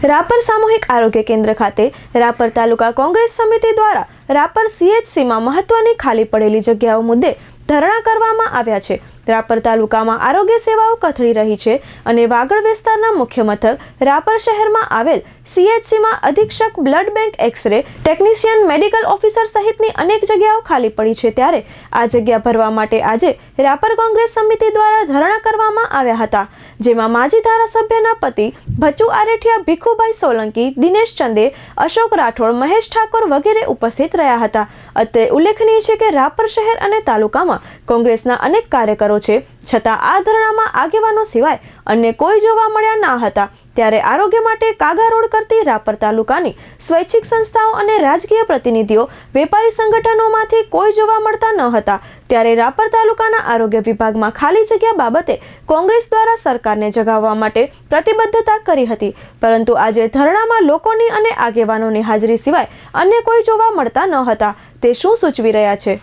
રાપર સામૂહિક આરોગ્ય કેન્દ્ર ખાતે રાપર તાલુકા કોંગ્રેસ સમિતિ દ્વારા રાપર CHCમાં મહત્વની ખાલી પડેલી જગ્યાઓ મુદ્દે ધરણા કરવામાં આવ્યા છે। રાપર તાલુકામાં આરોગ્ય સેવાઓ કથળી રહી છે અને વાગડ વિસ્તારના મુખ્ય મથક રાપર શહેરમાં આવેલ CHCમાં અધિક્ષક, blood bank, X-ray technician, medical officer સહિતની અનેક જગ્યાઓ ખાલી પડી છે। ત્યારે આ જગ્યા ભરવા માટે આજે રાપર કોંગ્રેસ સમિતિ દ્વારા ધરણા કરવામાં આવ્યા હતા, જેમાં માજી ધારાસભ્યના પતિ ભચુ આરેઠિયા, ભીખુભાઈ સોલંકી, દિનેશ ચંદે, અશોક રાઠોડ, મહેશ ઠાકોર વગેરે ઉપસ્થિત રહ્યા હતા। અત્રે ઉલ્લેખનીય છે કે રાપર શહેર અને તાલુકામાં કોંગ્રેસના અનેક કાર્યકરો છે, છતાં આ ધરણામાં આગેવાનો સિવાય અન્ય કોઈ જોવા મળ્યા ન હતા। ત્યારે આરોગ્ય માટે કાગા રોડ કરતી રાપર તાલુકાની સ્વૈચ્છિક સંસ્થાઓ અને રાજકીય પ્રતિનિધિઓ, વેપારી સંગઠનોમાંથી કોઈ જોવા મળતા ન હતા। ત્યારે રાપર તાલુકાના આરોગ્ય વિભાગમાં ખાલી જગ્યા બાબતે કોંગ્રેસ દ્વારા સરકારને જગાવવા માટે પ્રતિબદ્ધતા કરી હતી, પરંતુ આજે ધરણામાં લોકોની અને આગેવાનોની હાજરી સિવાય અન્ય કોઈ જોવા મળતા ન હતા। તે શું સૂચવી રહ્યા છે?